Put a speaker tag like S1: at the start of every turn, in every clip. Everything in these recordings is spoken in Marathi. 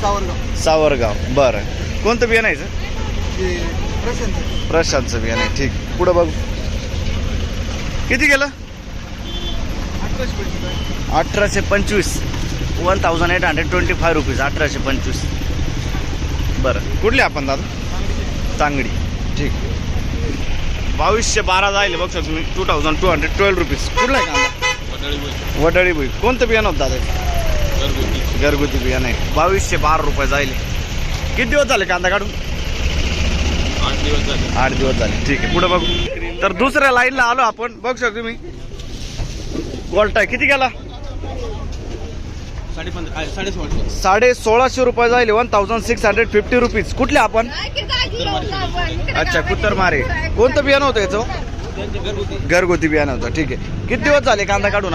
S1: सावरगाव
S2: सावरगाव. बरं, कोणतं बियाणं आहे याचं?
S1: ते प्रशांत
S2: प्रशांतचं बियाणं आहे. ठीक, पुढं बघू. किती गेलं? 1825. 1825 रुपीज. 1825. बरं, कुठले आपण दादा? चांगडी. ठीक, 2212 जाईल बघ तुम्ही. 2212 रुपीज. कुठला आहे कांदा? वडाळी भुई. कोणतं बियाणं होतं दादा? घरगुती बियाणं आहे. 2212 रुपये जाईल. किती दिवस झाले कांदा काढून? 8 दिवस झाले. ठीक आहे, पुढे बघू. तर दुसऱ्या लाईनला आलो आपण. बघ शकतो तुम्ही गोल्टा किती गेला? 1650 रुपये जाईल. 1650 रुपीज. कुठले आपण? अच्छा, कुत्तरमारे. कोणतं बियाणं होतं याचं? घरगुती बियाणं होतं. ठीक आहे, किती दिवस झाले कांदा काढून?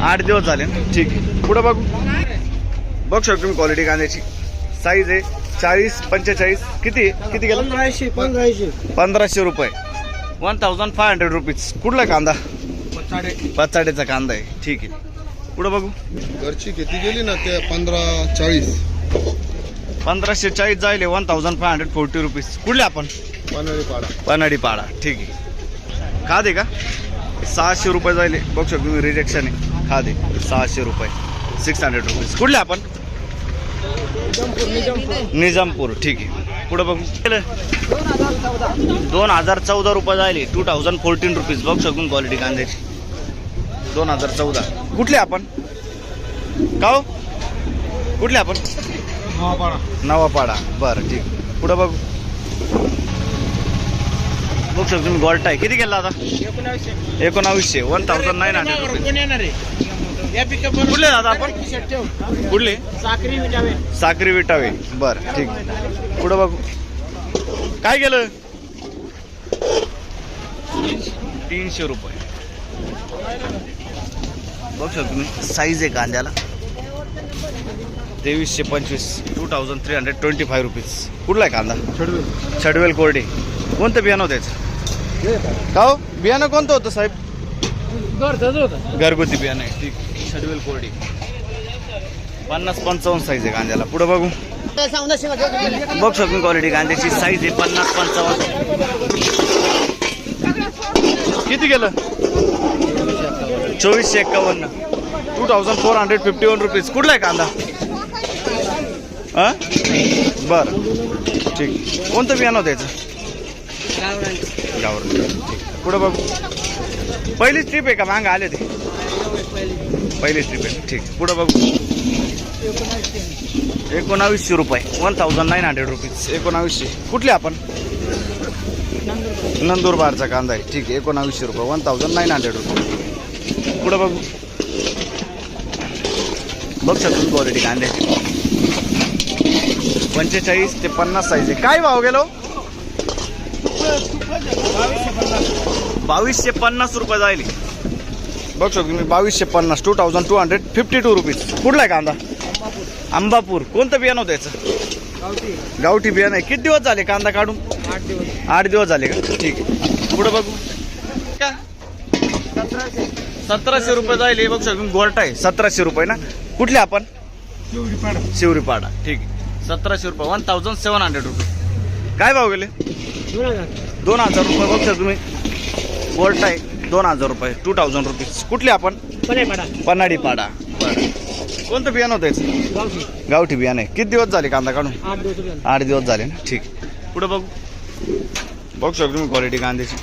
S2: 8 दिवस झाले ना. ठीक आहे, पुढे बघू. बघ शकतो तुम्ही क्वालिटी कांद्याची. साईज आहे 40-45. किती किती गेला? 1500 रुपये. 1500 रुपीज. कुठला कांदा? पचाडेचा कांदा आहे. ठीक आहे, पुढे बघू.
S3: घरची किती गेली ना ते 1540.
S2: 1540 जाईल. 1540 रुपीज. कुठले आपण? पन्हाडी पाडा. ठीक आहे, खादे का? 600 रुपये जाईल. बघू शकतो तुम्ही, रिजेक्शन आहे. खादे 600 रुपये. 600 रुपीज. कुठले आपण? निजामपूर. ठीक आहे, पुढे बघू. 2014 रुपये जाईल. 2014 रुपीज. बघू शकतो क्वालिटी कांद्याची. 2014. कुठले आपण? का हो? कुठले आपण? नवापाडा. बरं, ठीक, पुढे बघू. बघू शकतो तुम्ही गोल्टा आहे. किती गेला आता? 1900. 1900 रुपीज. कुठले दादा आपण? कुठले? साक्री विटावे. बरं, ठीक, पुढे बघू. काय गेलं? 300 रुपये. बघू शकतो तुम्ही, साईज आहे कांद्याला. 2325. 2325 रुपीज. कुठला आहे कांदा? छडवेल कोरडे. कोणतं बियाणं होतं त्याचं? का हो? बियाणं कोणतं होतं साहेब? घरगुती बियाणं आहे. ठीक, छडवेल कोरडे. 50-55 साईज आहे कांद्याला. पुढे बघू. बघू शकतो क्वालिटी कांद्याची. साईज आहे 50-55. किती गेलं? 2451. 2451 रुपीज. कुठला आहे कांदा? बरं, ठीक, कोणतं बियाणं होतं याचं? गावरान. ठीक, पुढे बघू. पहिलीच ट्रिप आहे का? मागं आले ते? पहिलीच ट्रिप आहे. ठीक, पुढे बघू. 1900 रुपये. 1900 रुपीज. 1900. कुठले आपण? नंदुरबारचा कांदा आहे. ठीक आहे, 1900 रुपये. 1900 रुपये. पुढे बघू. बघ शकतो क्वालिटी कांद्याची. 45 ते 50 साईज आहे. काय भाव गेलो? 2250 रुपये जाईल. बघ शकतो तुम्ही, 2250. 2252 रुपीज. कुठला आहे कांदा? अंबापूर. कोणतं बियाणं होतं याचं? गावठी बियाणं आहे. किती दिवस झाले कांदा काढून? 8 दिवस झाले का? ठीक आहे, पुढे बघू. का 1700 रुपये जाईल. बघू शकतो गोल्टा आहे. 1700 रुपये ना. कुठले आपण? शिवरीपाडा. ठीक आहे, 1700 रुपये. 1700 रुपये. काय भाव गेले? 2000 रुपये. बघू शकतो तुम्ही, गोल्टा आहे. 2000 रुपये. 2000 रुपीज. कुठले आपण? पन्हाडी पाडा. बरं, कोणतं बियाणं होतं याचं? गावठी बियाणं आहे. किती दिवस झाले कांदा काढून? 8 दिवस झाले ना. ठीक, पुढे बघू. बघू शकतो तुम्ही क्वालिटी कांद्याची.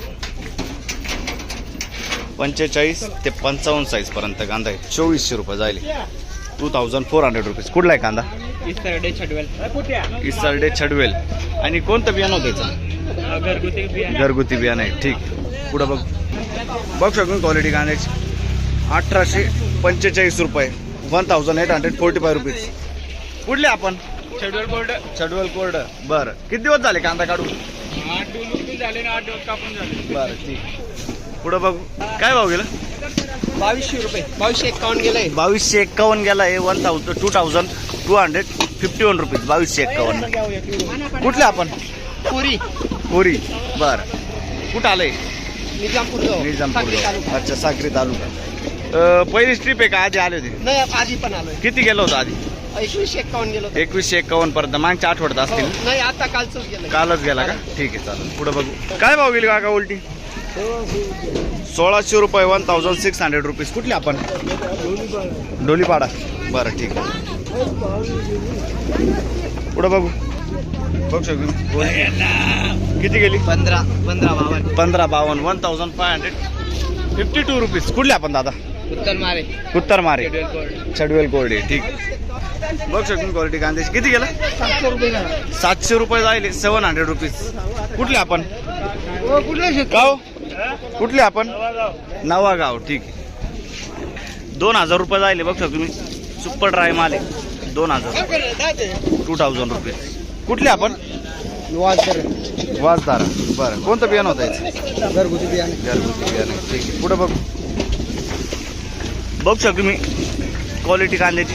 S2: 45 ते 55 साईज पर्यंत कांदा आहे. 2400 रुपये जाईल. 2400 रुपीज. कुठला आहे कांदा? इसरडे छडवेल. आणि कोणतं बियाणं होतं याचं? घरगुती बियाणं आहे. ठीक, पुढे बघ. बघू शकतो क्वालिटी कांद्याची. 1845 रुपये. 1845 रुपीज. कुठले आपण? छडवेल कोरड. बरं, किती दिवस झाले कांदा काढून?
S1: 8 दिवस झाले ना. 8 दिवस कापून झाले.
S2: बरं, ठीक, पुढे बघू. काय भाव गेला?
S1: 2200 रुपये. 2251 गेलाय.
S2: 2251 गेला आहे. 2251 रुपीज. 2251. कुठले आपण? पुरी. बरं, कुठं आलंय? निजामपूर. अच्छा, साक्री तालुका. पहिली ट्रिप आहे का? आधी आले होते?
S1: नाही, आधी पण आलोय.
S2: किती गेलो होतं आधी?
S1: 2151 गेलो होतो.
S2: 2151 पर्यंत मागच्या आठवड्यात
S1: हो,
S2: असतील.
S1: नाही आता कालच गेलं.
S2: कालच गेला का? ठीक आहे, चालेल. पुढे बघू काय भाव गेली काका उलटी? 1600 रुपये, 1600 रुपीज. कुठली आपण? डोलीपाडा. बरं, ठीक आहे. पुढे बघू शकतो. किती गेली?
S1: 1552
S2: 1552 रुपीज. कुठली आपण दादा? उत्तर मारे चडवेल कोरडे. ठीक. बघ शकतो क्वालिटी कांद्याची. किती गेला?
S1: 700 रुपये.
S2: 700 रुपये जाईल. 700 रुपीज. कुठले आपण? गाव कुठले आपण? नवागाव. ठीक आहे. 2000 रुपये जाईल. बघ शकतो तुम्ही. सुपर ड्राय माल आहे. 2000 रुपये. कुठले आपण? वाजदारा. बरं, कोणतं बियाणं होतं याचं?
S1: घरगुती बियाणे.
S2: घरगुती बियाणे. ठीक आहे. पुढे बघ शकतो मी क्वालिटी कांद्याची.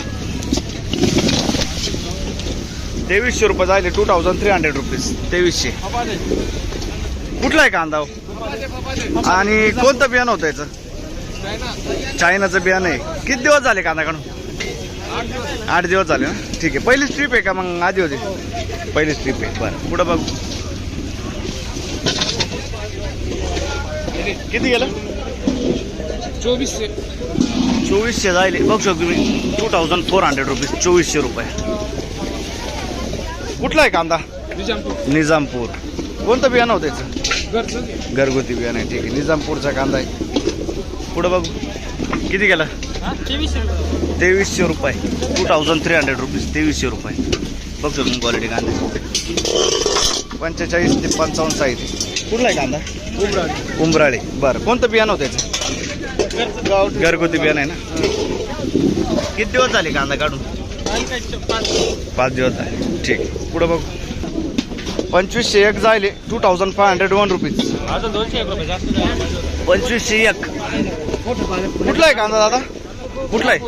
S2: 2300 रुपये जायले. 2300 रुपीज. 2300. कुठला आहे कांदा? आणि कोणतं बियाणं होतं याचं? चायनाचं बियाणं आहे. किती दिवस झाले कांदा काढून? 8 दिवस झाले ना. ठीक आहे. पहिली ट्रिप आहे का मग आधी होती? पहिली ट्रिप आहे. बरं, पुढं बघ. किती गेलं? 2400 जायले. बघू शकतो तुम्ही. 2400 रुपीज. 2400 रुपये. कुठला आहे कांदा? निजामपूर. कोणतं बियाणं होतं याचं? घरगुती बियाणं आहे. ठीक आहे. निजामपूरचा कांदा आहे. पुढं बघू. किती गेला? 2300 रुपये. 2300 रुपीज. 2300 रुपये. बघू शकतो क्वालिटी कांदा. 45 ते 55 साईज. कुठला आहे कांदा? उंबराळे. बरं, कोणतं बियाणं होतं याचं? घरगुती बियाणं आहे ना. किती दिवस झाले कांदा काढून? 5 दिवस झाले. ठीक आहे. पुढं बघू. 2501 जायले. 2501 रुपीज. 2501. कुठला आहे कांदा दादा? कुठला आहे?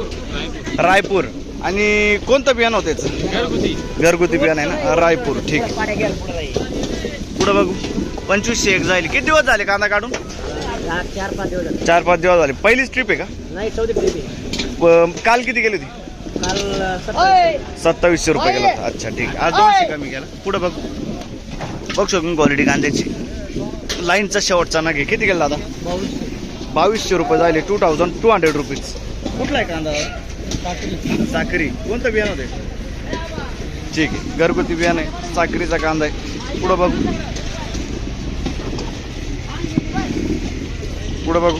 S2: रायपूर. आणि कोणतं बियाणं होतं याचं? घरगुती बियाणं आहे ना. रायपूर. ठीक आहे. पुढं बघू. 2501 जायले. किती दिवस झाले कांदा काढून? 4-5 दिवस झाले. पहिलीच ट्रिप आहे का?
S1: नाही, 14 रुपये.
S2: काल किती गेली होती?
S1: काल
S2: 2700 रुपये गेला होता. अच्छा, ठीक. आज 200 कमी गेला. पुढं बघ शकतो क्वालिटी कांद्याची. लाईनचा शेवटचा नग आहे. किती गेला दादा? 2200 रुपये जायले. 2200 रुपीज. कुठला आहे कांदा दादा? साखरी. कोणतं बियाणं होते? ठीक आहे. घरगुती बियाणं आहे. साखरीचा कांदा आहे. पुढं बघू.